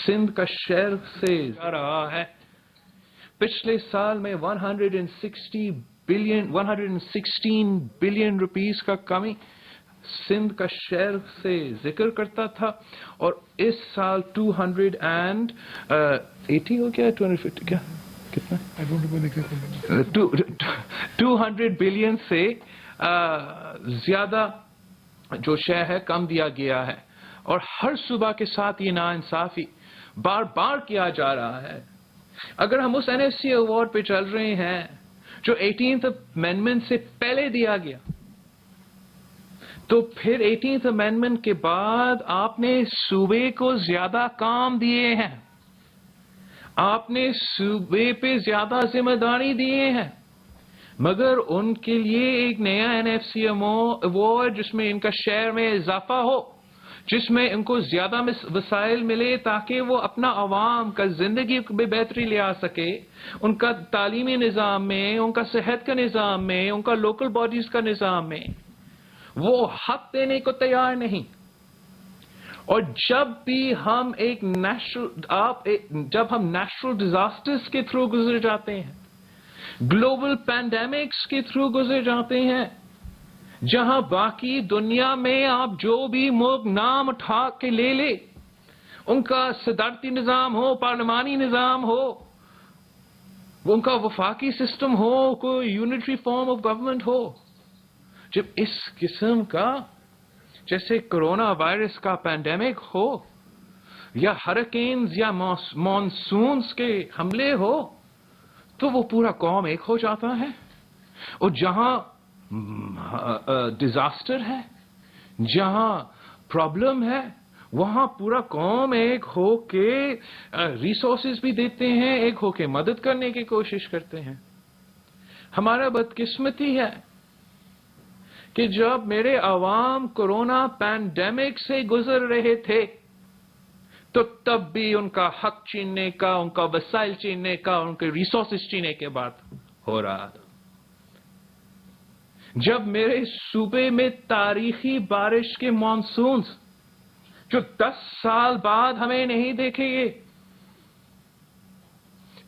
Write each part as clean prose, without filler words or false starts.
سندھ کا شہر سے جا رہا ہے. پچھلے سال میں 116 بلین روپیز کا کمی سندھ کا شہر سے ذکر کرتا تھا، اور اس سال 280 ہو گیا، 250 کیا کتنا 200 بلین سے زیادہ جو شے ہے کم دیا گیا ہے. اور ہر صوبہ کے ساتھ یہ ناانصافی بار بار کیا جا رہا ہے. اگر ہم اس NFC ایوارڈ پہ چل رہے ہیں جو 18th امینڈمنٹ سے پہلے دیا گیا، تو پھر 18th امینڈمنٹ کے بعد آپ نے صوبے کو زیادہ کام دیے ہیں، آپ نے صوبے پہ زیادہ ذمہ داری دیے ہیں، مگر ان کے لیے ایک نیا NFC ایوارڈ جس میں ان کا شیئر میں اضافہ ہو، جس میں ان کو زیادہ وسائل ملے تاکہ وہ اپنا عوام کا زندگی میں بہتری لے آ سکے، ان کا تعلیمی نظام میں، ان کا صحت کا نظام میں، ان کا لوکل باڈیز کا نظام میں، وہ حق دینے کو تیار نہیں. اور جب بھی ہم جب ہم نیچرل ڈیزاسٹرز کے تھرو گزر جاتے ہیں، گلوبل پینڈیمکس کے تھرو گزر جاتے ہیں، جہاں باقی دنیا میں آپ جو بھی ملک نام اٹھا کے لے لے، ان کا صدارتی نظام ہو، پارلیمانی نظام ہو، ان کا وفاقی سسٹم ہو، کوئی یونٹری فارم آف گورنمنٹ ہو، جب اس قسم کا جیسے کرونا وائرس کا پینڈیمک ہو، یا ہریکینز یا مانسونز کے حملے ہو، تو وہ پورا قوم ایک ہو جاتا ہے. اور جہاں ڈیزاسٹر ہے، جہاں پرابلم ہے، وہاں پورا قوم ایک ہو کے ریسورسز بھی دیتے ہیں، ایک ہو کے مدد کرنے کی کوشش کرتے ہیں. ہمارا بدقسمتی ہے کہ جب میرے عوام کورونا پینڈیمک سے گزر رہے تھے تو تب بھی ان کا حق چھیننے کا، ان کا وسائل چھیننے کا، ان کے ریسورسز چھیننے کے بعد ہو رہا تھا. جب میرے صوبے میں تاریخی بارش کے مانسونز جو 10 سال بعد ہمیں نہیں دیکھیں گے،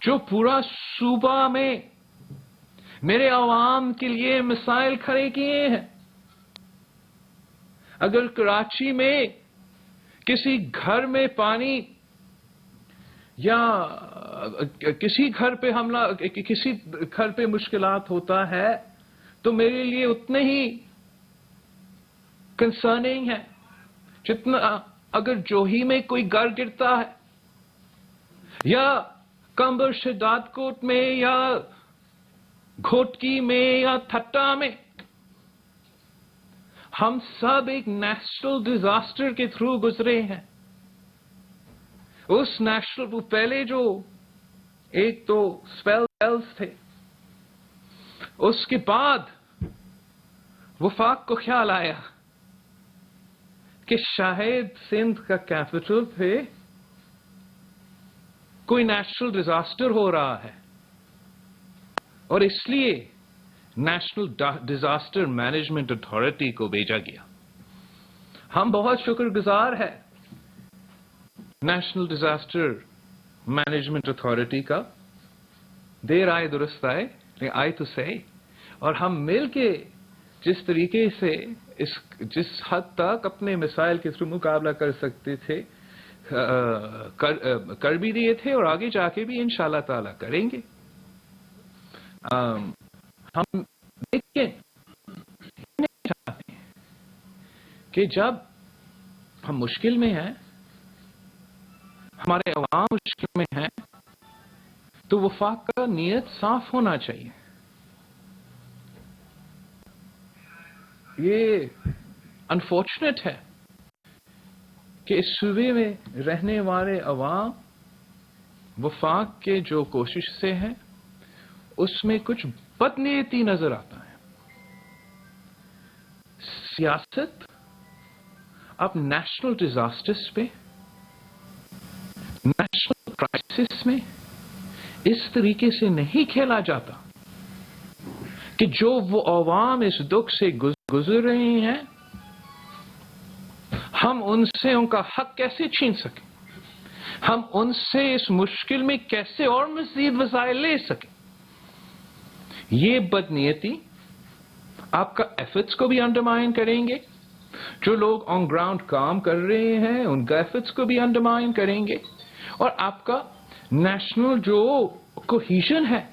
جو پورا صوبہ میں میرے عوام کے لیے مسائل کھڑے کیے ہیں. اگر کراچی میں کسی گھر میں پانی یا کسی گھر پہ حملہ، کسی گھر پہ مشکلات ہوتا ہے، تو میرے لیے اتنے ہی کنسرننگ ہے جتنا اگر جوہی میں کوئی گھر گرتا ہے، یا کمبر شداد کوٹ میں، یا گھوٹکی میں، یا تھٹا میں. ہم سب ایک نیچرل ڈیزاسٹر کے تھرو گزرے ہیں. اس نیچرل پہلے جو ایک تو سپیلز تھے، اس کے بعد وفاق کو خیال آیا کہ شاید سندھ کا کیپٹل پہ کوئی نیچرل ڈیزاسٹر ہو رہا ہے، اور اس لیے نیشنل ڈیزاسٹر مینجمنٹ اتھارٹی کو بھیجا گیا. ہم بہت شکر گزار ہیں نیشنل ڈیزاسٹر مینجمنٹ اتھارٹی کا. دیر آئے درست آئے، لیکن آئے تو صحیح. اور ہم مل کے جس طریقے سے جس حد تک اپنے مسائل کے تھرو مقابلہ کر سکتے تھے کر بھی دیے تھے، اور آگے جا کے بھی انشاءاللہ تعالی کریں گے. ہم دیکھیں کہ جب ہم مشکل میں ہیں، ہمارے عوام مشکل میں ہیں، تو وفاق کا نیت صاف ہونا چاہیے. یہ انفارچونیٹ ہے کہ اس صوبے میں رہنے والے عوام وفاق کے جو کوشش سے ہیں اس میں کچھ بدنیتی نظر آتا ہے. سیاست اب نیشنل ڈیزاسٹرز پہ، نیشنل کرائسس میں اس طریقے سے نہیں کھیلا جاتا کہ جو وہ عوام اس دکھ سے گزر رہے ہیں، ہم ان سے ان کا حق کیسے چھین سکیں. ہم ان سے اس مشکل میں کیسے اور مزید وسائل لے سکیں. یہ بدنیتی آپ کا ایفرٹس کو بھی انڈرمائن کریں گے. جو لوگ آن گراؤنڈ کام کر رہے ہیں ان کا ایفرٹس کو بھی انڈرمائن کریں گے, اور آپ کا نیشنل جو کوہیژن ہے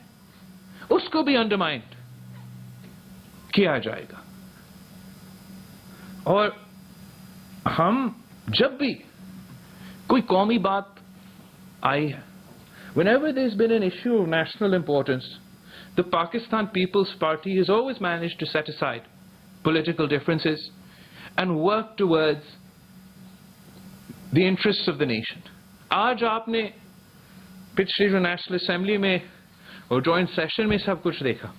اس کو بھی انڈرمائن کیا جائے گا. اور ہم جب بھی کوئی قومی بات آئی ہے, whenever there's been an issue of national importance, the Pakistan People's Party has always managed to set aside political differences and work towards the interests of the nation. آج آپ نے پچھلی جو نیشنل اسمبلی میں اور جوائنٹ سیشن میں سب کچھ دیکھا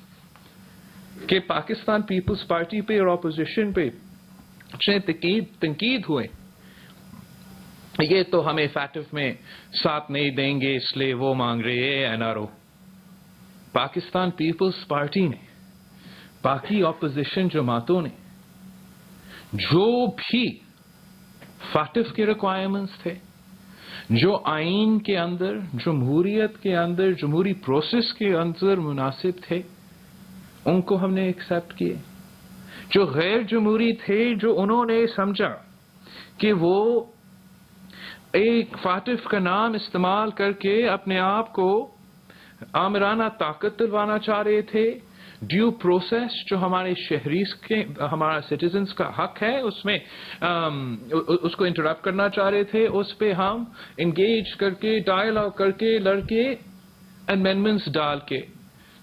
کہ پاکستان پیپلز پارٹی پہ اور اپوزیشن پہ تنقید ہوئے, یہ تو ہمیں فیٹف میں ساتھ نہیں دیں گے اس لیے وہ مانگ رہے ہیں N R O. Pakistan Peoples Party نے, باقی اپوزیشن جماعتوں نے جو بھی فیٹف کے ریکوائرمنٹس تھے, جو آئین کے اندر, جمہوریت کے اندر, جمہوری پروسیس کے اندر مناسب تھے, ان کو ہم نے ایکسپٹ کیے. جو غیر جمہوری تھے, جو انہوں نے سمجھا کہ وہ ایک فیٹف کا نام استعمال کر کے اپنے آپ کو آمرانہ طاقت دلوانا چاہ رہے تھے, ڈیو پروسیس جو ہمارے شہری کے, ہمارا سٹیزنز کا حق ہے اس میں اس کو انٹرپٹ کرنا چاہ رہے تھے, اس پہ ہم انگیج کر کے, ڈائلاگ کر کے, لڑ کے, امینڈمنٹس ڈال کے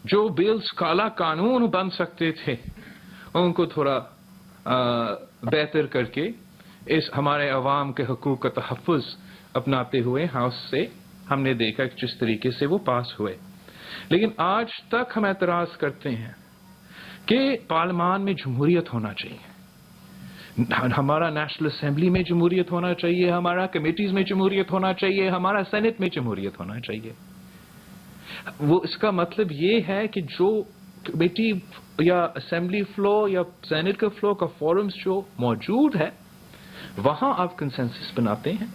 جو بلز کالا قانون بن سکتے تھے ان کو تھوڑا بہتر کر کے اس ہمارے عوام کے حقوق کا تحفظ اپناتے ہوئے ہاؤس سے ہم نے دیکھا کہ جس طریقے سے وہ پاس ہوئے. لیکن آج تک ہم اعتراض کرتے ہیں کہ پارلیمان میں جمہوریت ہونا چاہیے, ہمارا نیشنل اسمبلی میں جمہوریت ہونا چاہیے, ہمارا کمیٹیز میں جمہوریت ہونا چاہیے, ہمارا سینٹ میں جمہوریت ہونا چاہیے. وہ اس کا مطلب یہ ہے کہ جو کمیٹی یا اسمبلی فلو یا سینٹ کا فلو کا فورمز جو موجود ہے وہاں آپ کنسنسس بناتے ہیں,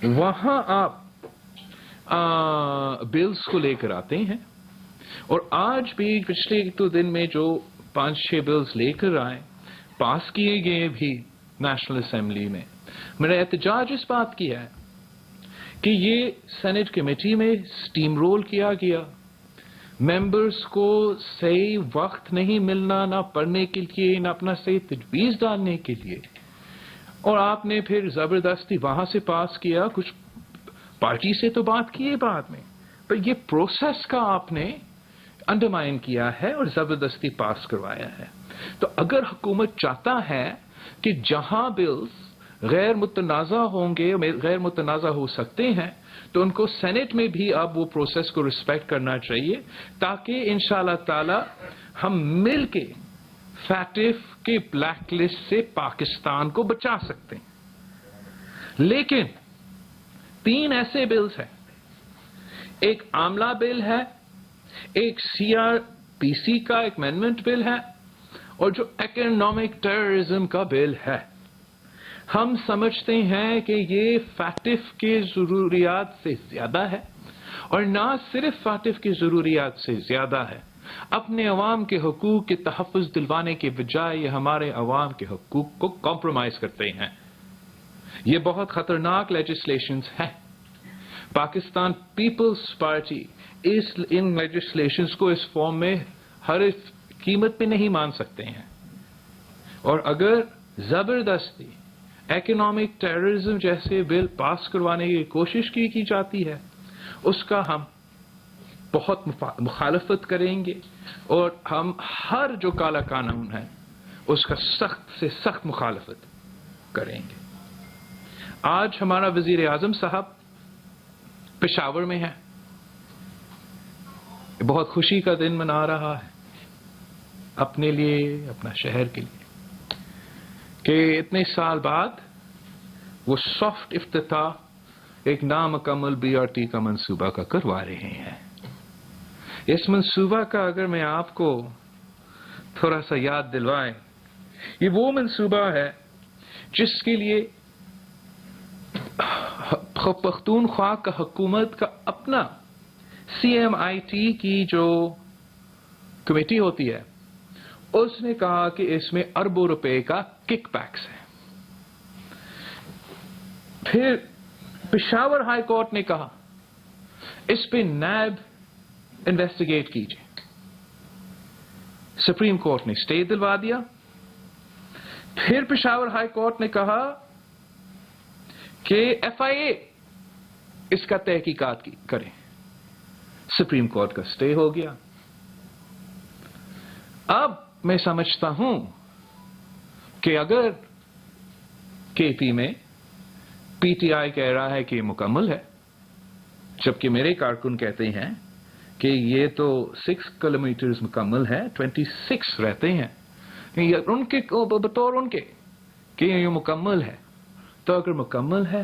وہاں آپ بلز کو لے کر آتے ہیں. اور آج بھی پچھلے 1-2 دن میں جو 5-6 بلز لے کر آئے, پاس کیے گئے بھی نیشنل اسمبلی میں, میرا احتجاج اس بات کی ہے کہ یہ سینٹ کمیٹی میں سٹیم رول کیا گیا, ممبرز کو صحیح وقت نہیں ملنا نہ پڑھنے کے لیے نہ اپنا صحیح تجویز ڈالنے کے لیے, اور آپ نے پھر زبردستی وہاں سے پاس کیا. کچھ پارٹی سے تو بات کی ہے بعد میں, پر یہ پروسیس کا آپ نے انڈرمائن کیا ہے اور زبردستی پاس کروایا ہے. تو اگر حکومت چاہتا ہے کہ جہاں بلز غیر متنازع ہوں گے, غیر متنازع ہو سکتے ہیں, تو ان کو سینٹ میں بھی اب وہ پروسیس کو رسپیکٹ کرنا چاہیے تاکہ انشاءاللہ تعالی ہم مل کے فیٹف کے بلیک لسٹ سے پاکستان کو بچا سکتے ہیں. لیکن 3 ایسے بلز ہیں, ایک آملہ بل ہے, ایک CRPC کا ایک امینڈمنٹ بل ہے, اور جو اکنامک ٹیررزم کا بل ہے. ہم سمجھتے ہیں کہ یہ فیٹف کے ضروریات سے زیادہ ہے, اور نہ صرف فیٹف کی ضروریات سے زیادہ ہے, اپنے عوام کے حقوق کے تحفظ دلوانے کے بجائے یہ ہمارے عوام کے حقوق کو کمپرومائز کرتے ہیں. یہ بہت خطرناک لیجسلیشنز ہیں. پاکستان پیپلز پارٹی ان لیجسلیشنز کو اس فارم میں ہر قیمت پہ نہیں مان سکتے ہیں, اور اگر زبردستی اکنامک ٹیررزم جیسے بل پاس کروانے کی کوشش کی جاتی ہے اس کا ہم بہت مخالفت کریں گے, اور ہم ہر جو کالا قانون ہے اس کا سخت سے سخت مخالفت کریں گے. آج ہمارا وزیر اعظم صاحب پشاور میں ہے, بہت خوشی کا دن منا رہا ہے اپنے لیے, اپنا شہر کے لیے, کہ اتنے سال بعد وہ سافٹ افتتاح ایک نامکمل BRT کا منصوبہ کا کروا رہے ہیں. اس منصوبہ کا اگر میں آپ کو تھوڑا سا یاد دلوائیں, یہ وہ منصوبہ ہے جس کے لیے پختونخوا کا حکومت کا اپنا CMIT کی جو کمیٹی ہوتی ہے اس نے کہا کہ اس میں اربوں روپے کا کک بیکس ہے. پھر پشاور ہائی کورٹ نے کہا اس پہ نیب انویسٹیگیٹ کیجیے. سپریم کورٹ نے اسٹے دلوا دیا. پھر پشاور ہائی کورٹ نے کہا کہ FIA اس کا تحقیقات کرے. سپریم کورٹ کا اسٹے ہو گیا. اب میں سمجھتا ہوں کہ اگر KP میں PTI کہہ رہا ہے کہ یہ مکمل ہے، جبکہ میرے کارکن کہتے ہیں کہ یہ تو 6 کلومیٹرز مکمل ہے، 26 رہتے ہیں ان کے بطور ان کے کہ یہ مکمل ہے. تو اگر مکمل ہے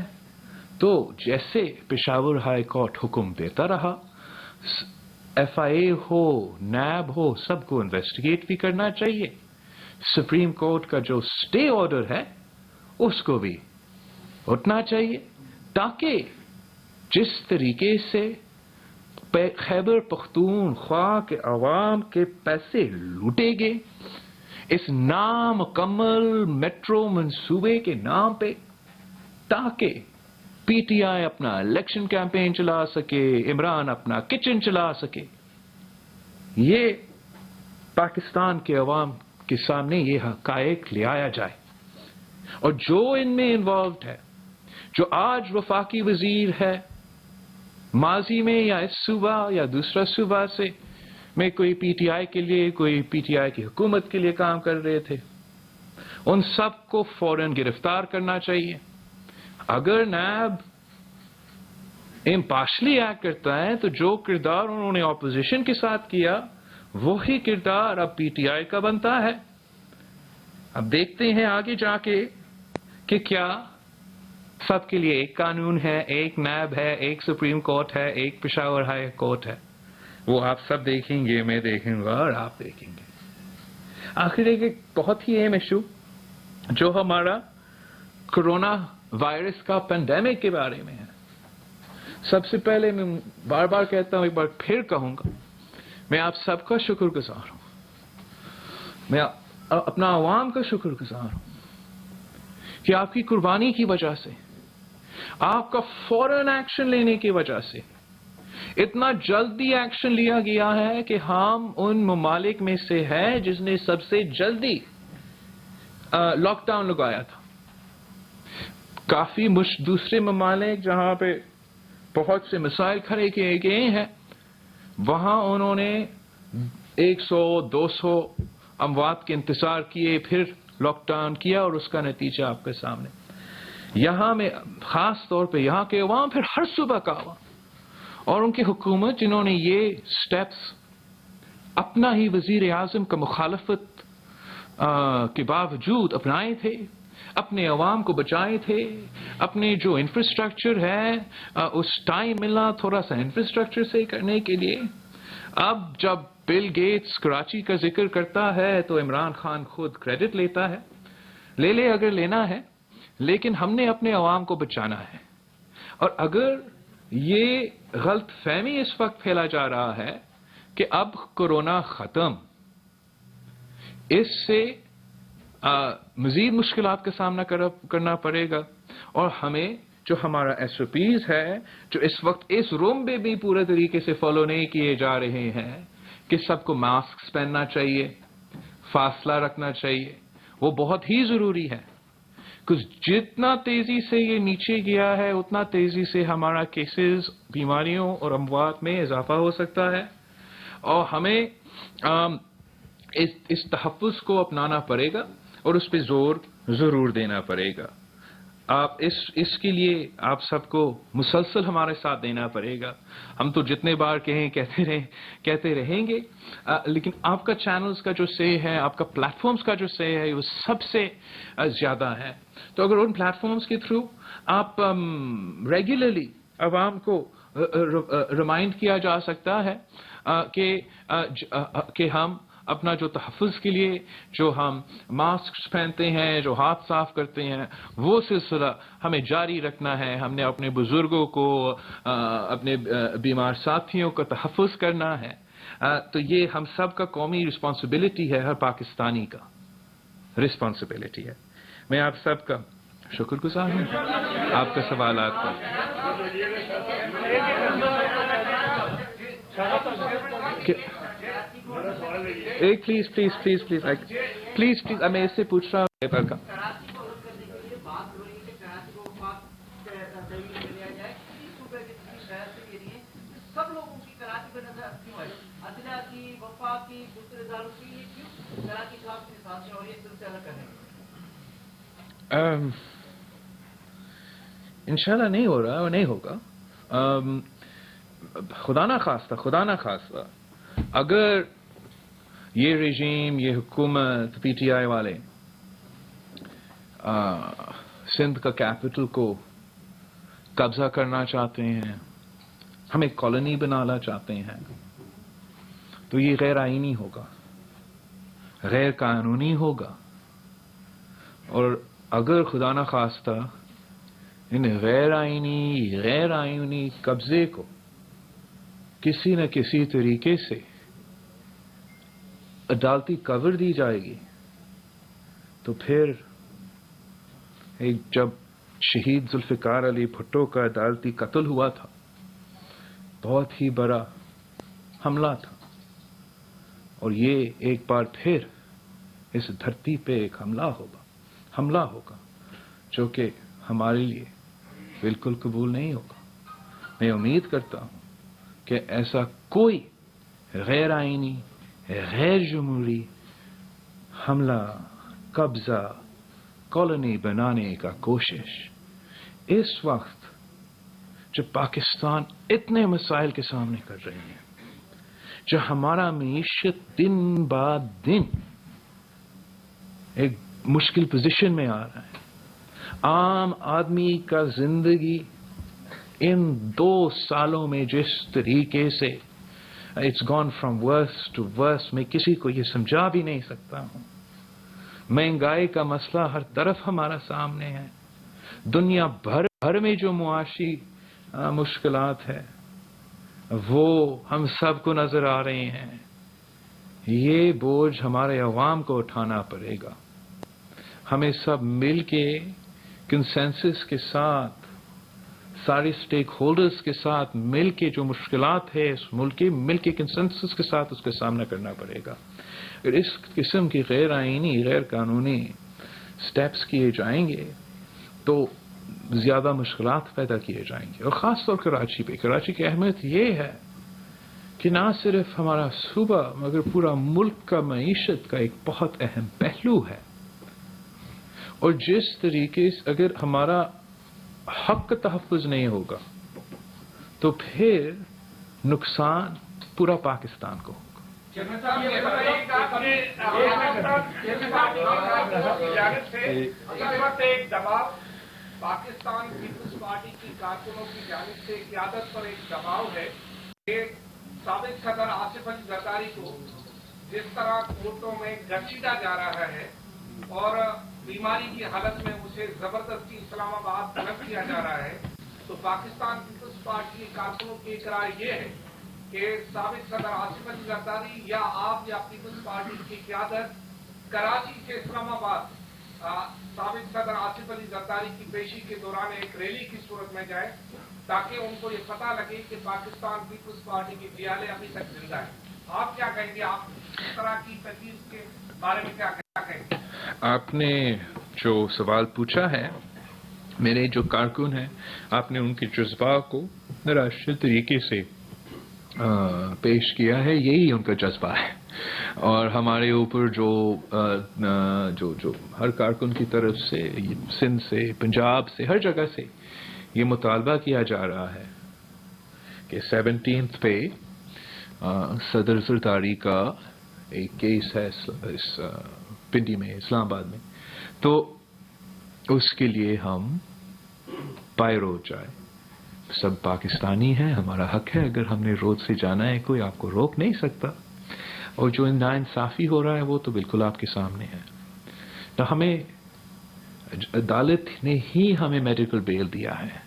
تو جیسے پشاور ہائی کورٹ حکم دیتا رہا، FIA ہو نیب ہو سب کو انویسٹیگیٹ بھی کرنا چاہیے. سپریم کورٹ کا جو اسٹے آرڈر ہے اس کو بھی اٹھنا چاہیے، تاکہ جس طریقے سے خیبر پختونخوا کے عوام کے پیسے لوٹے گئے اس نامکمل میٹرو منصوبے کے نام پہ، تاکہ PTI اپنا الیکشن کیمپین چلا سکے، عمران اپنا کچن چلا سکے، یہ پاکستان کے عوام کے سامنے یہ حقائق لے آیا جائے. اور جو ان میں انوالوڈ ہے، جو آج وفاقی وزیر ہے، ماضی میں یا اس صوبہ یا دوسرا صوبہ سے میں کوئی PTI کے لیے، کوئی PTI کی حکومت کے لیے کام کر رہے تھے، ان سب کو فوراً گرفتار کرنا چاہیے. اگر نیب امپارشلی ایکٹ کرتا ہے تو جو کردار انہوں نے اپوزیشن کے ساتھ کیا وہی کردار اب PTI کا بنتا ہے. اب دیکھتے ہیں آگے جا کے کہ کیا سب کے لیے ایک قانون ہے، ایک نیب ہے، ایک سپریم کورٹ ہے، ایک پشاور ہائی کورٹ ہے. وہ آپ سب دیکھیں گے، میں دیکھوں گا اور آپ دیکھیں گے. آخر ایک بہت ہی اہم ایشو جو ہمارا کرونا وائرس کا پینڈیمک کے بارے میں ہے. سب سے پہلے میں بار بار کہتا ہوں، ایک بار پھر کہوں گا، میں آپ سب کا شکر گزار ہوں، میں اپنا عوام کا شکر گزار ہوں کہ آپ کی قربانی کی وجہ سے، آپ کا فوراً ایکشن لینے کی وجہ سے اتنا جلدی ایکشن لیا گیا ہے کہ ہم ان ممالک میں سے ہے جس نے سب سے جلدی لاک ڈاؤن لگایا تھا. کافی دوسرے ممالک جہاں پہ بہت سے مسائل کھڑے کیے گئے ہیں، وہاں انہوں نے 100-200 اموات کے انتظار کیے، پھر لاک ڈاؤن کیا اور اس کا نتیجہ آپ کے سامنے. یہاں میں خاص طور پہ یہاں کے عوام، پھر ہر صوبہ کا عوام اور ان کی حکومت جنہوں نے یہ سٹیپس اپنا ہی وزیر اعظم کا مخالفت کے باوجود اپنائے تھے، اپنے عوام کو بچائے تھے. اپنے جو انفراسٹرکچر ہے اس ٹائم ملنا تھوڑا سا انفراسٹرکچر سے کرنے کے لیے. اب جب بل گیٹس کراچی کا ذکر کرتا ہے تو عمران خان خود کریڈٹ لیتا ہے، لے لے اگر لینا ہے، لیکن ہم نے اپنے عوام کو بچانا ہے. اور اگر یہ غلط فہمی اس وقت پھیلا جا رہا ہے کہ اب کورونا ختم، اس سے مزید مشکلات کا سامنا کرنا پڑے گا، اور ہمیں جو ہمارا SOPs ہے جو اس وقت اس روم میں بھی پورے طریقے سے فالو نہیں کیے جا رہے ہیں کہ سب کو ماسک پہننا چاہیے، فاصلہ رکھنا چاہیے، وہ بہت ہی ضروری ہے. کچھ جتنا تیزی سے یہ نیچے گیا ہے اتنا تیزی سے ہمارا کیسز، بیماریوں اور اموات میں اضافہ ہو سکتا ہے، اور ہمیں اس تحفظ کو اپنانا پڑے گا اور اس پہ زور ضرور دینا پڑے گا. آپ اس کے لیے آپ سب کو مسلسل ہمارے ساتھ دینا پڑے گا. ہم تو جتنے بار کہتے رہیں گے، لیکن آپ کا چینلز کا جو سے ہے، آپ کا پلیٹ فارمز کا جو سے ہے، وہ سب سے زیادہ ہے. تو اگر ان پلیٹ فارمز کے تھرو آپ ریگولرلی عوام کو ریمائنڈ کیا جا سکتا ہے کہ ہم اپنا جو تحفظ کے لیے جو ہم ماسک پہنتے ہیں، جو ہاتھ صاف کرتے ہیں، وہ سلسلہ ہمیں جاری رکھنا ہے. ہم نے اپنے بزرگوں کو، اپنے بیمار ساتھیوں کا تحفظ کرنا ہے. تو یہ ہم سب کا قومی رسپانسبلٹی ہے، ہر پاکستانی کا رسپانسبلٹی ہے. میں آپ سب کا شکر گزار ہوں آپ کے سوالات کا. ایک پلیز میں اس سے پوچھ رہا ہوں. سب لوگوں کی کراچی میں نظر کیوں ہے؟ عدلیہ کی، وفاق کی، دوسرے اداروں کی، یہ کیوں کراچی صاحب کے ساتھ ہیں اور یہ سلسلہ کریں گے؟ انشاءاللہ نہیں ہو رہا اور نہیں ہوگا. خدا نہ خواستہ اگر یہ رژیم، یہ حکومت، پی ٹی آئی والے سندھ کا کیپٹل کو قبضہ کرنا چاہتے ہیں، ہمیں کالونی بنانا چاہتے ہیں، تو یہ غیر آئینی ہوگا، غیر قانونی ہوگا. اور اگر خدا نہ خواستہ ان غیر آئینی قبضے کو کسی نہ کسی طریقے سے عدالتی کور دی جائے گی، تو پھر جب شہید ذوالفقار علی بھٹو کا عدالتی قتل ہوا تھا، بہت ہی بڑا حملہ تھا، اور یہ ایک بار پھر اس دھرتی پہ ایک حملہ ہوگا جو کہ ہمارے لیے بالکل قبول نہیں ہوگا. میں امید کرتا ہوں کہ ایسا کوئی غیر آئینی، غیر جمہوری حملہ، قبضہ، کالونی بنانے کا کوشش اس وقت جب پاکستان اتنے مسائل کے سامنے کر رہے ہیں، جو ہمارا معیشت دن بعد دن ایک مشکل پوزیشن میں آ رہا ہے، عام آدمی کا زندگی ان 2 سالوں میں جس طریقے سے it's gone from worse to worse, میں کسی کو یہ سمجھا بھی نہیں سکتا ہوں. مہنگائی کا مسئلہ ہر طرف ہمارا سامنے ہے. دنیا بھر میں جو معاشی مشکلات ہے وہ ہم سب کو نظر آ رہے ہیں. یہ بوجھ ہمارے عوام کو اٹھانا پڑے گا. ہمیں سب مل کے کنسنسس کے ساتھ، سارے سٹیک ہولڈرز کے ساتھ مل کے جو مشکلات ہے اس ملک کے، مل کے کنسنسس کے ساتھ اس کا سامنا کرنا پڑے گا. اگر اس قسم کی غیر آئینی، غیر قانونی سٹیپس کیے جائیں گے تو زیادہ مشکلات پیدا کیے جائیں گے. اور خاص طور کراچی پہ، کراچی کی اہمیت یہ ہے کہ نہ صرف ہمارا صوبہ مگر پورا ملک کا معیشت کا ایک بہت اہم پہلو ہے. اور جس طریقے سے اگر ہمارا حق کا تحفظ نہیں ہوگا تو پھر نقصان پورا پاکستان کو ہوگا. پاکستان پیپلز پارٹی کی کارکنوں کی جانب سے قیادت پر ایک دباؤ ہے کہ سابق صدر آصف علی زرداری کو جس طرح کورٹوں میں گھسیٹا جا رہا ہے اور بیماری کی حالت میں اسے زبردستی اسلام آباد طلب کیا جا رہا ہے، تو پاکستان پیپلز پارٹی کے کارکنوں کی رائے یہ ہے کہ سابق صدر آصف علی زرداری یا آپ یا پیپلز پارٹی کی قیادت کراچی سے اسلام آباد سابق صدر آصف علی زرداری کی پیشی کے دوران ایک ریلی کی صورت میں جائے تاکہ ان کو یہ پتہ لگے کہ پاکستان پیپلز پارٹی کی دیالے ابھی تک زندہ ہے. آپ کیا کہیں گے؟ آپ اس طرح کی تجویز کے بارے میں کیا کہیں گے؟ آپ نے جو سوال پوچھا ہے، میرے جو کارکن ہیں، آپ نے ان کے جذبات کو راشد طریقے سے پیش کیا ہے. یہی ان کا جذبہ ہے. اور ہمارے اوپر جو ہر کارکن کی طرف سے، سندھ سے، پنجاب سے، ہر جگہ سے یہ مطالبہ کیا جا رہا ہے کہ 17 پہ صدر زرداری کا ایک کیس ہے اس پنڈی میں، اسلام آباد میں، تو اس کے لیے ہم پائے روڈ جائے. سب پاکستانی ہیں، ہمارا حق ہے. اگر ہم نے روڈ سے جانا ہے کوئی آپ کو روک نہیں سکتا. اور جو ناانصافی ہو رہا ہے وہ تو بالکل آپ کے سامنے ہے. تو ہمیں عدالت نے ہی ہمیں میڈیکل بیل دیا ہے.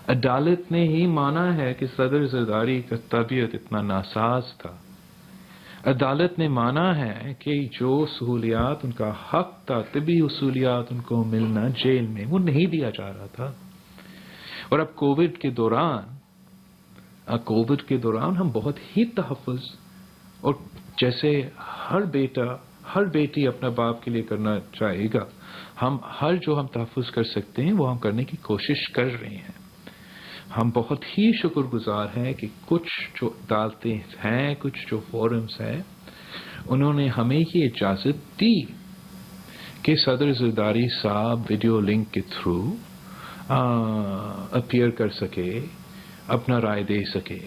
عدالت نے ہی مانا ہے کہ صدر زرداری کا طبیعت اتنا ناساز تھا. عدالت نے مانا ہے کہ جو سہولیات ان کا حق تھا، طبی سہولیات ان کو ملنا جیل میں، وہ نہیں دیا جا رہا تھا. اور اب کووڈ کے دوران ہم بہت ہی تحفظ، اور جیسے ہر بیٹی اپنا باپ کے لیے کرنا چاہے گا، ہم ہم تحفظ کر سکتے ہیں وہ ہم کرنے کی کوشش کر رہے ہیں. ہم بہت ہی شکر گزار ہیں کہ کچھ جو عدالتیں ہیں، کچھ جو فورمز ہیں، انہوں نے ہمیں یہ اجازت دی کہ صدر زرداری صاحب ویڈیو لنک کے تھرو اپیئر کر سکے، اپنا رائے دے سکے.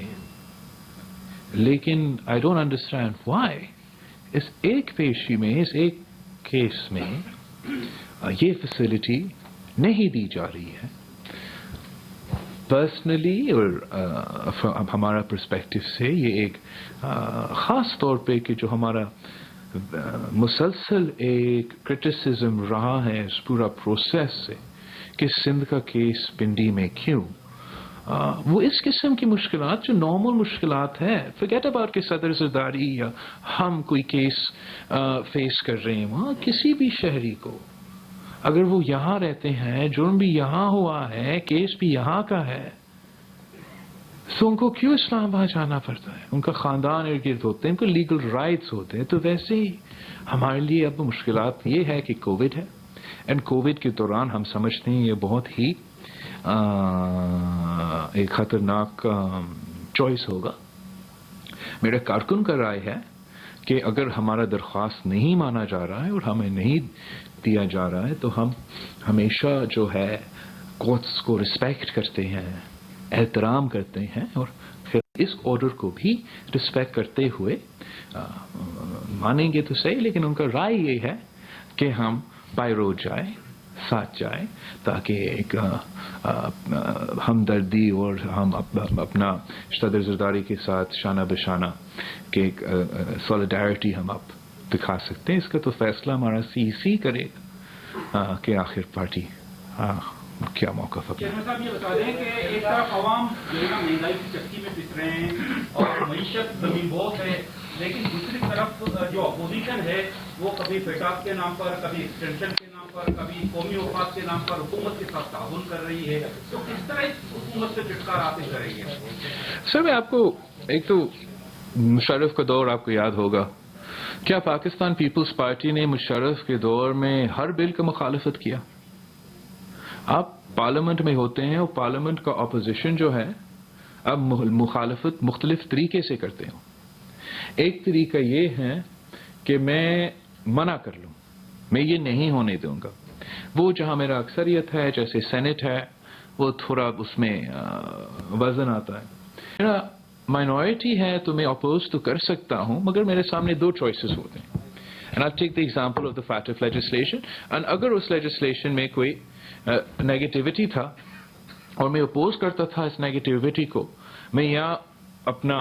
لیکن آئی ڈونٹ انڈرسٹینڈ وائی اس ایک پیشی میں، اس ایک کیس میں یہ فیسلٹی نہیں دی جا رہی ہے. پرسنلی اور ہمارا پرسپیکٹو سے یہ ایک خاص طور پہ کہ جو ہمارا مسلسل ایک کرٹیسزم رہا ہے اس پورا پروسیس سے کہ سندھ کا کیس پنڈی میں کیوں، وہ اس قسم کی مشکلات جو نارمل مشکلات ہیں، فرگیٹ اباؤٹ کہ صدر زرداری یا ہم کوئی کیس فیس کر رہے ہیں، وہاں کسی بھی شہری کو اگر وہ یہاں رہتے ہیں، جرم بھی یہاں ہوا ہے، کیس بھی یہاں کا ہے، تو ان کو کیوں اسلام آباد جانا پڑتا ہے؟ ان کا خاندان ارد گرد ہوتے ہیں، ان کو لیگل رائٹس ہوتے ہیں. تو ویسے ہی ہمارے لیے اب مشکلات یہ ہے کہ کووڈ ہے، اینڈ کووڈ کے دوران ہم سمجھتے ہیں یہ بہت ہی ایک خطرناک چوائس ہوگا. میرا کارکن کا رائے ہے کہ اگر ہمارا درخواست نہیں مانا جا رہا ہے اور ہمیں نہیں دیا جا رہا ہے تو ہم ہمیشہ جو ہے کورٹس کو رسپیکٹ کرتے ہیں، احترام کرتے ہیں، اور پھر اس آرڈر کو بھی رسپیکٹ کرتے ہوئے مانیں گے تو صحیح. لیکن ان کا رائے یہ ہے کہ ہم بائی روڈ جائیں، ساتھ جائیں، تاکہ ایک ہمدردی اور ہم اپنا صدر زرداری کے ساتھ شانہ بشانہ کہ ایک سولیڈیرٹی ہم اب دکھا سکتے ہیں. اس کا تو فیصلہ ہمارا سی کرے گا کہ آخر پارٹی کیا موقف اپنا. چیئرمین صاحب یہ بتا دیں کہ ایک طرف عوام جو ہے نا مہنگائی کی چکی میں پس رہے ہیں اور معیشت کمی بہت ہے، لیکن دوسری طرف جو اپوزیشن ہے وہ کبھی پیٹاپ کے نام پر، کبھی ایکسٹینشن کے نام پر، کبھی قومی اوقات کے نام پر حکومت کے ساتھ تعاون کر رہی ہے. تو کس طرح اس حکومت سے چھٹکارا حاصل کریں گے؟ سر میں آپ کو ایک تو مشرف کا دور آپ کو یاد ہوگا. کیا پاکستان پیپلز پارٹی نے مشرف کے دور میں ہر بل کا مخالفت کیا؟ آپ پارلیمنٹ میں ہوتے ہیں اور پارلیمنٹ کا اپوزیشن جو ہے اب مخالفت مختلف طریقے سے کرتے ہوں. ایک طریقہ یہ ہے کہ میں منع کر لوں، میں یہ نہیں ہونے دوں گا. وہ جہاں میرا اکثریت ہے جیسے سینٹ ہے وہ تھوڑا اس میں وزن آتا ہے. میرا مائنورٹی ہے تو میں اپوز تو کر سکتا ہوں، مگر میرے سامنے دو چوائسز ہوتے ہیں. And I'll take the example of the FATF legislation. And اگر اس legislation میں کوئی نیگیٹیوٹی تھا اور میں اپوز کرتا تھا اس نیگیٹیوٹی کو، میں یا اپنا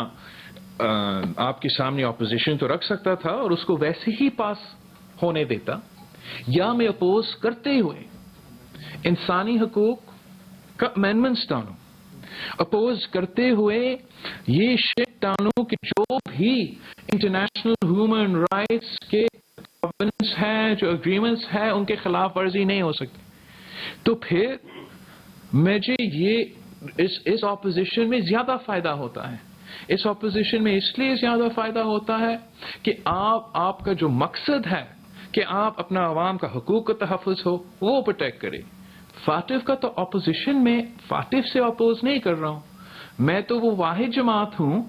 آپ کے سامنے اپوزیشن تو رکھ سکتا تھا اور اس کو ویسے ہی پاس ہونے دیتا، یا میں اپوز کرتے ہوئے انسانی حقوق کا امینڈمنٹس ڈالوں، اپوز کرتے ہوئے یہ شرط ڈالوں کہ جو بھی انٹرنیشنل ہیومن رائٹس کے کونونٹس ہیں، جو اگریمنٹس ہیں، ان کے خلاف ورزی نہیں ہو سکتی. تو پھر مجھے یہ اس اپوزیشن میں زیادہ فائدہ ہوتا ہے. اس اپوزیشن میں اس لیے زیادہ فائدہ ہوتا ہے کہ آپ کا جو مقصد ہے کہ آپ اپنا عوام کا حقوق کا تحفظ ہو وہ پروٹیکٹ کرے. فاٹف کا تو اپوزیشن میں فاٹف سے اپوز نہیں کر رہا ہوں. میں تو وہ واحد جماعت ہوں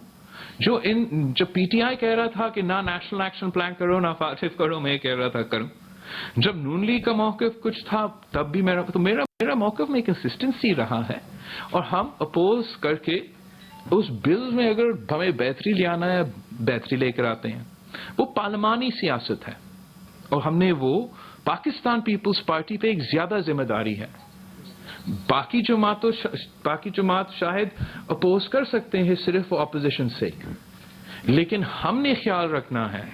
جو پی ٹی آئی کہہ رہا تھا کہ نہ نیشنل ایکشن پلان کرو نہ فاٹف کرو، میں کہہ رہا تھا کروں. جب نون لیگ کا موقف کچھ تھا تب بھی میرا موقف میں کنسسٹنسی رہا ہے، اور ہم اپوز کر کے اس بل میں اگر ہمیں بہتری لے آنا ہے بہتری لے کر آتے ہیں. وہ پارلیمانی سیاست ہے اور ہم نے وہ پاکستان پیپلز پارٹی پہ ایک زیادہ ذمہ داری ہے. باقی جماعت شاید اپوز کر سکتے ہیں صرف وہ اپوزیشن سے، لیکن ہم نے خیال رکھنا ہے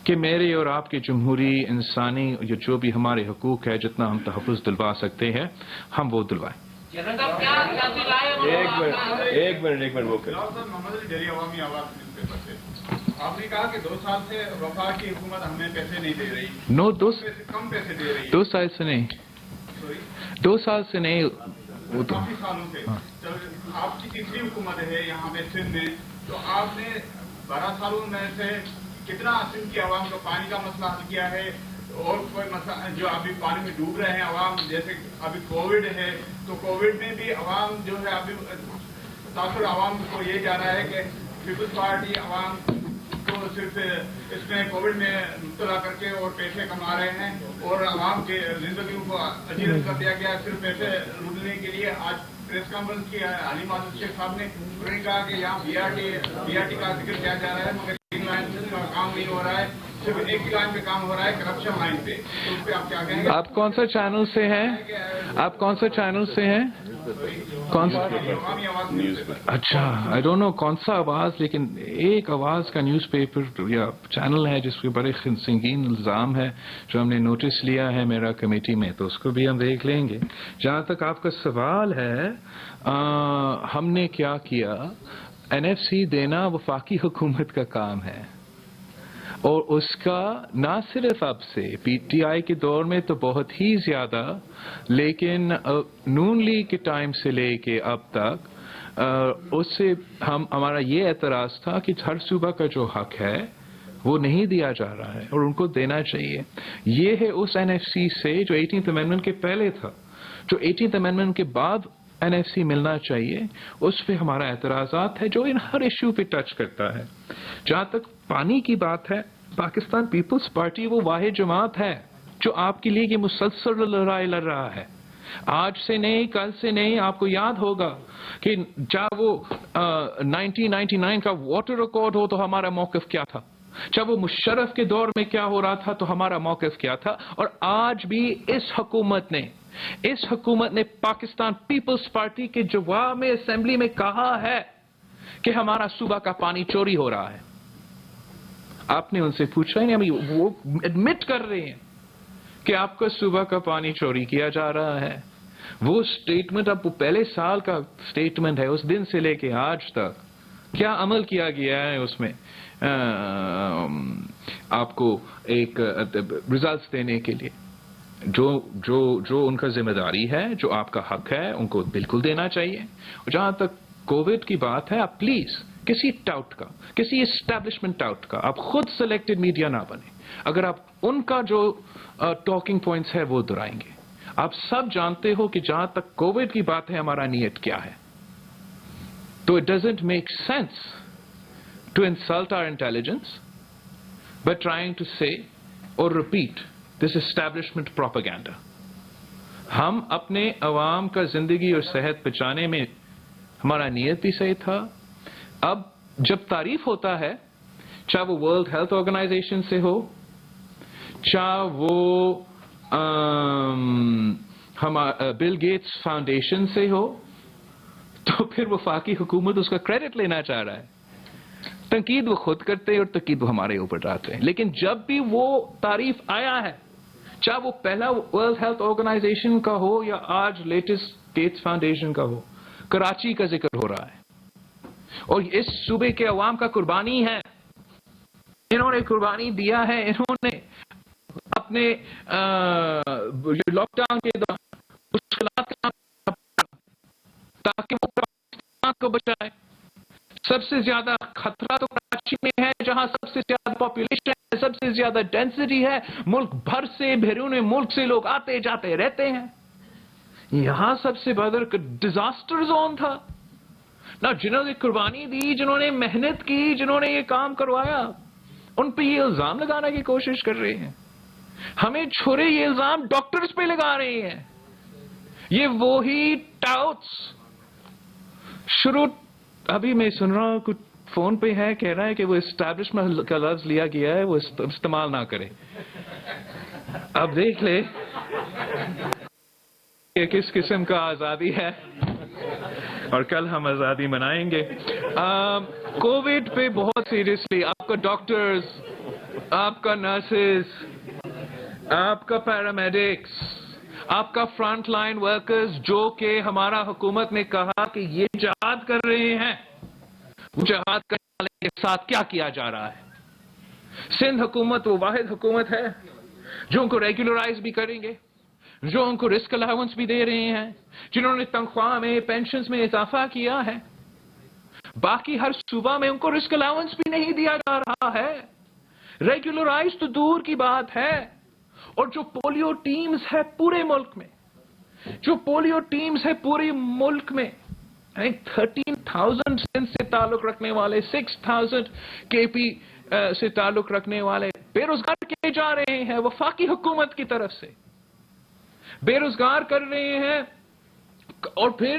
کہ میرے اور آپ کے جمہوری انسانی جو بھی ہمارے حقوق ہے جتنا ہم تحفظ دلوا سکتے ہیں ہم وہ دلوائیں. جنرل صاحب کیا دلائے ایک منٹ وہ محمد علی ڈیری عوامی آواز نیوز پیپر سے آپ نے کہا کہ 2 سال سے وفاق کی حکومت ہمیں پیسے نہیں دے رہی. نو کم پیسے دے رہی ہے. 2 سال سے نہیں 2 سال سے نہیں وہ تو کافی سالوں سے. جب آپ کی تیسری حکومت ہے یہاں پہ سندھ میں تو آپ نے 12 سالوں میں سے کتنا سندھ کی عوام کا پانی کا مسئلہ حل کیا ہے اور کوئی مسئلہ جو ابھی پانی میں ڈوب رہے ہیں عوام جیسے ابھی کووڈ ہے تو کووڈ میں بھی عوام جو ہے ابھی تاثر عوام کو یہ جا رہا ہے کہ پیپلز پارٹی عوام کو صرف اس میں کووڈ میں مبتلا کر کے اور پیسے کما رہے ہیں اور عوام کے زندگیوں کو اجیرت کر دیا گیا صرف پیسے لوٹنے کے لیے. آج پریس کانفرنس کی علی معزز شیخ صاحب نے انہوں نے کہا کہ یہاں بی آر ٹی کا ذکر کیا جا رہا ہے مگر کام نہیں ہو رہا ہے صرف ایک ہی لائن پہ کام ہو رہا ہے کرپشن لائن پہ. تو اس پہ آپ کیا کہیں گے؟ آپ کون سا چینل سے ہیں آپ کون سا چینل سے ہیں کون سا عوامی آواز نیوز پیپر. اچھا آئی ڈونٹ نو کون سا آواز لیکن ایک آواز کا نیوز پیپر یا چینل ہے جس پہ بڑے سنگین الزام ہے جو ہم نے نوٹس لیا ہے میرا کمیٹی میں تو اس کو بھی ہم دیکھ لیں گے. جہاں تک آپ کا سوال ہے ہم نے کیا کیا NFC دینا وفاقی حکومت کا کام ہے اور اس کا نہ صرف اب سے PTI کے دور میں تو بہت ہی زیادہ لیکن نون لیگ کے ٹائم سے لے کے اب تک اس سے ہمارا یہ اعتراض تھا کہ ہر صوبہ کا جو حق ہے وہ نہیں دیا جا رہا ہے اور ان کو دینا چاہیے. یہ ہے اس NFC سے جو 18th امینڈمنٹ کے پہلے تھا جو 18th امینڈمنٹ کے بعد NFC ملنا چاہیے اس پہ ہمارا اعتراضات ہے جو ان ہر ایشو پہ ٹچ کرتا ہے. جہاں تک پانی کی بات ہے پاکستان پیپلز پارٹی وہ واحد جماعت ہے جو آپ کے لیے یہ مسلسل لڑائی لڑ رہا ہے. آج سے نہیں کل سے نہیں آپ کو یاد ہوگا کہ چاہے وہ 1999 کا واٹر ریکارڈ ہو تو ہمارا موقف کیا تھا چاہے وہ مشرف کے دور میں کیا ہو رہا تھا تو ہمارا موقف کیا تھا. اور آج بھی اس حکومت نے پاکستان پیپلز پارٹی کے جواب میں اسمبلی میں کہا ہے کہ ہمارا صوبہ کا پانی چوری ہو رہا ہے. آپ نے ان سے پوچھا ہی نہیں وہ ایڈمٹ کر رہے ہیں کہ آپ کا صوبہ کا پانی چوری کیا جا رہا ہے. وہ سٹیٹمنٹ اب وہ پہلے سال کا سٹیٹمنٹ ہے اس دن سے لے کے آج تک کیا عمل کیا گیا ہے اس میں آپ کو ایک ریزلٹس دینے کے لیے جو ان کا ذمہ داری ہے جو آپ کا حق ہے ان کو بالکل دینا چاہیے. اور جہاں تک کووڈ کی بات ہے آپ پلیز کسی ٹاؤٹ کا کسی اسٹیبلشمنٹ ٹاؤٹ کا آپ خود سلیکٹڈ میڈیا نہ بنے. اگر آپ ان کا جو ٹاکنگ پوائنٹس ہے وہ دہرائیں گے آپ سب جانتے ہو کہ جہاں تک کووڈ کی بات ہے ہمارا نیت کیا ہے. تو it doesn't make sense to insult our intelligence but trying to say اور ریپیٹ دس اسٹیبلشمنٹ پروپیگنڈا. ہم اپنے عوام کا زندگی اور صحت بچانے میں ہمارا نیت بھی صحیح تھا. اب جب تعریف ہوتا ہے چاہے وہ ورلڈ ہیلتھ آرگنائزیشن سے ہو چاہے وہ بل گیٹس فاؤنڈیشن سے ہو تو پھر وفاقی حکومت اس کا کریڈٹ لینا چاہ رہا ہے. تنقید وہ خود کرتے ہیں اور تنقید وہ ہمارے اوپر ڈالتے ہیں. لیکن جب بھی وہ تعریف آیا ہے چاہے وہ پہلا ورلڈ ہیلتھ آرگنائزیشن کا ہو یا آج لیٹسٹ گیٹس فاؤنڈیشن کا ہو کراچی کا ذکر ہو رہا ہے اور اس صوبے کے عوام کا قربانی ہے. انہوں نے قربانی دیا ہے انہوں نے اپنے لاک ڈاؤن کے دوران مشکلات تاکہ وہ پاکستان کو بچائے. سب سے زیادہ خطرہ تو کراچی میں ہے جہاں سب سے زیادہ پاپولیشن ہے سب سے زیادہ ڈینسٹی ہے ملک بھر سے بیرون ملک سے لوگ آتے جاتے رہتے ہیں. یہاں سب سے بڑا ڈیزاسٹر زون تھا نہ جنہوں نے قربانی دی جنہوں نے محنت کی جنہوں نے یہ کام کروایا ان پہ یہ الزام لگانے کی کوشش کر رہے ہیں. ہمیں چھوڑے یہ الزام ڈاکٹرز پہ لگا رہے ہیں. یہ وہی ٹاؤٹس شروع ابھی میں سن رہا ہوں کچھ فون پہ ہے کہہ رہا ہے کہ وہ اسٹیبلشمنٹ کا لفظ لیا گیا ہے وہ استعمال نہ کرے. اب دیکھ لے کہ کس قسم کا آزادی ہے. اور کل ہم آزادی منائیں گے. کووڈ پہ بہت سیریسلی آپ کا ڈاکٹرز، آپ کا نرسز، آپ کا پیرامیڈکس، آپ کا فرنٹ لائن ورکرز جو کہ ہمارا حکومت نے کہا کہ یہ جہاد کر رہے ہیں، وہ جہاد کرنے والے کے ساتھ کیا کیا جا رہا ہے؟ سندھ حکومت وہ واحد حکومت ہے جو ان کو ریگولرائز بھی کریں گے، جو ان کو رسک الاؤنس بھی دے رہے ہیں، جنہوں نے تنخواہ میں پینشنز میں اضافہ کیا ہے. باقی ہر صوبہ میں ان کو رسک الاؤنس بھی نہیں دیا جا رہا ہے. ریگولرائز تو دور کی بات ہے. اور جو پولیو ٹیمز ہے پورے ملک میں، جو پولیو ٹیمز ہے پورے ملک میں 13,000 سندھ سے تعلق رکھنے والے، 6,000 کے پی سے تعلق رکھنے والے بے روزگار کیے جا رہے ہیں وفاقی حکومت کی طرف سے. بے روزگار کر رہے ہیں اور پھر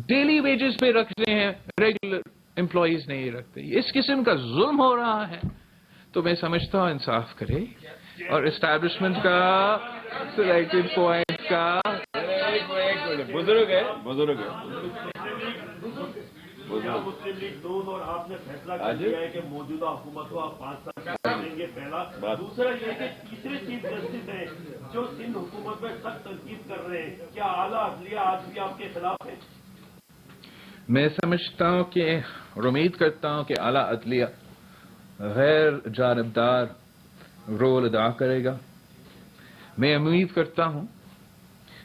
ڈیلی ویجز پہ رکھ رہے ہیں، ریگولر امپلائیز نہیں رکھتے. اس قسم کا ظلم ہو رہا ہے. تو میں سمجھتا ہوں انصاف کرے اور اسٹیبلشمنٹ کا سلیکٹڈ پوائنٹ کا بزرگ ہے مسلم لیگ نون اور آپ نے فیصلہ کر دیا ہے کہ موجودہ حکومت کو آپ 5 سال دیں گے. پہلا دوسرا یہ کہ تیسرے چیف جسٹس ہیں جو سندھ حکومت میں سخت تنقید کر رہے ہیں، کیا اعلیٰ عدلیہ آج بھی آپ کے خلاف ہے؟ میں سمجھتا ہوں کہ اور امید کرتا ہوں کہ اعلیٰ عدلیہ غیر جانبدار رول ادا کرے گا. میں امید کرتا ہوں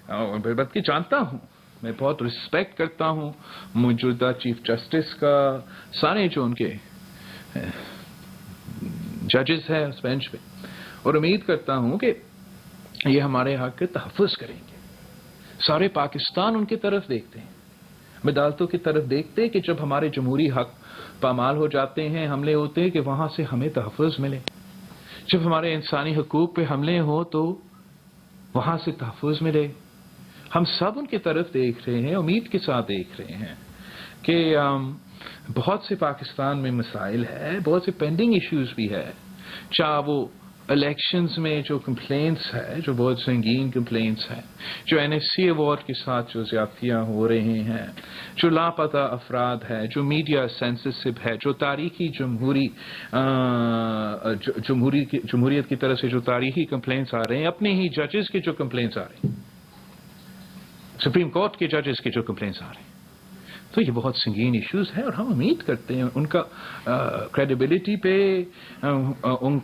اور بلکہ جانتا ہوں، میں بہت رسپیکٹ کرتا ہوں موجودہ چیف جسٹس کا، سارے جو ان کے ججز ہیں اس بینچ پہ، اور امید کرتا ہوں کہ یہ ہمارے حق کے تحفظ کریں گے. سارے پاکستان ان کی طرف دیکھتے ہیں، عدالتوں کی طرف دیکھتے کہ جب ہمارے جمہوری حق پامال ہو جاتے ہیں، حملے ہوتے ہیں، کہ وہاں سے ہمیں تحفظ ملے. جب ہمارے انسانی حقوق پہ حملے ہوں تو وہاں سے تحفظ ملے. ہم سب ان کی طرف دیکھ رہے ہیں، امید کے ساتھ دیکھ رہے ہیں کہ بہت سے پاکستان میں مسائل ہے، بہت سے پینڈنگ ایشوز بھی ہے، چاہے وہ الیکشنز میں جو کمپلینٹس ہے، جو بہت سنگین کمپلینٹس ہیں، جو این ایس سی ایوارڈ کے ساتھ جو زیادتیاں ہو رہے ہیں، جو لاپتہ افراد ہے، جو میڈیا سینسیٹیو ہے، جو تاریخی جمہوریت کی طرف سے جو تاریخی کمپلینٹس آ رہے ہیں، اپنے ہی ججز کے جو کمپلینٹس آ رہے ہیں، سپریم کورٹ کے ججز کے جو کمپلینٹس آ رہے ہیں، تو یہ بہت سنگین ایشوز ہیں. اور ہم امید کرتے ہیں ان کا کریڈیبلٹی پہ، ان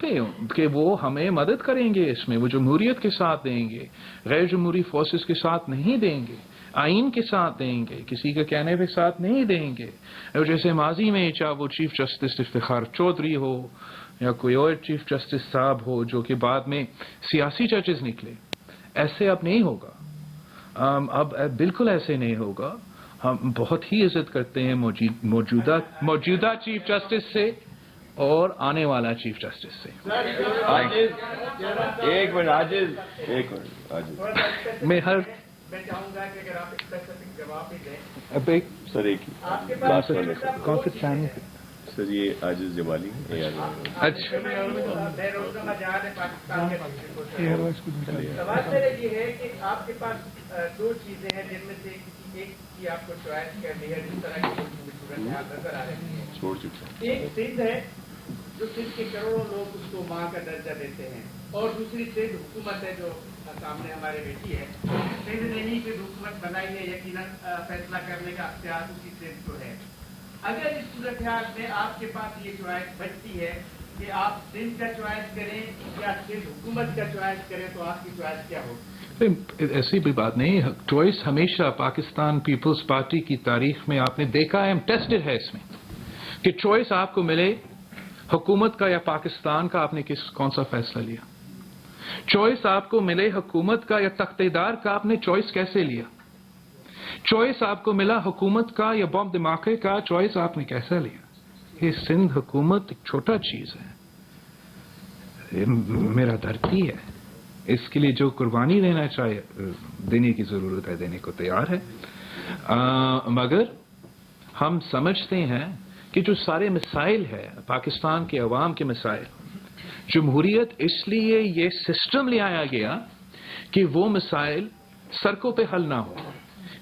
پہ کہ وہ ہمیں مدد کریں گے اس میں، وہ جمہوریت کے ساتھ دیں گے، غیر جمہوری فورسز کے ساتھ نہیں دیں گے، آئین کے ساتھ دیں گے، کسی کے کہنے پہ ساتھ نہیں دیں گے. اور جیسے ماضی میں چاہے وہ چیف جسٹس افتخار چودھری ہو یا کوئی اور چیف جسٹس صاحب ہو جو کہ بعد میں سیاسی ججز نکلے، ایسے اب نہیں ہوگا. اب بالکل ایسے نہیں ہوگا. ہم بہت ہی عزت کرتے ہیں موجودہ چیف جسٹس سے اور آنے والا چیف جسٹس سے. ایک منٹ میں چاہوں گا کہ اگر آپ اسپیسیفک جواب بھی دیں. اب ایک سر ایک کون سے چینل سر یہ عاجز جمالی ہے. اچھا بے روزگار جہاں پاکستان کے سوال میرا یہ ہے کہ آپ کے پاس دو چیزیں ہیں جن میں سے ایک کی آپ کو چوائس کرنی ہے جس طرح کی صورتحال نظر آ رہی ہے. چھوڑ چکے ایک سندھ ہے جو سندھ کے کروڑوں لوگ اس کو ماں کا درجہ دیتے ہیں، اور دوسری سندھ حکومت ہے جو سامنے ہمارے بیٹھی ہے. سندھ نے ہی پھر حکومت بنائی ہے، یقیناً فیصلہ کرنے کا اختیار اسی سندھ کو ہے. اگر اس صورتحال میں آپ کے پاس یہ چوائس بچتی ہے کہ آپ سندھ کا چوائس کریں یا سندھ حکومت کا چوائس کریں، تو آپ کی چوائس کیا ہوگی؟ ایسی بھی بات نہیں. چوائس ہمیشہ پاکستان پیپلز پارٹی کی تاریخ میں آپ نے دیکھا ہے، ٹیسٹڈ ہے اس میں، کہ چوائس آپ کو ملے حکومت کا یا پاکستان کا، آپ نے کون سا فیصلہ لیا. چوائس آپ کو ملے حکومت کا یا تختیدار کا، آپ نے چوائس کیسے لیا. چوائس آپ کو ملا حکومت کا یا بم دھماکے کا، چوائس آپ نے کیسا لیا. یہ سندھ حکومت ایک چھوٹا چیز ہے، یہ میرا دھرتی ہے، اس کے لیے جو قربانی دینے کی ضرورت ہے دینے کو تیار ہے. مگر ہم سمجھتے ہیں کہ جو سارے مسائل ہے پاکستان کے عوام کے مسائل، جمہوریت اس لیے یہ سسٹم لے آیا گیا کہ وہ مسائل سڑکوں پہ حل نہ ہو،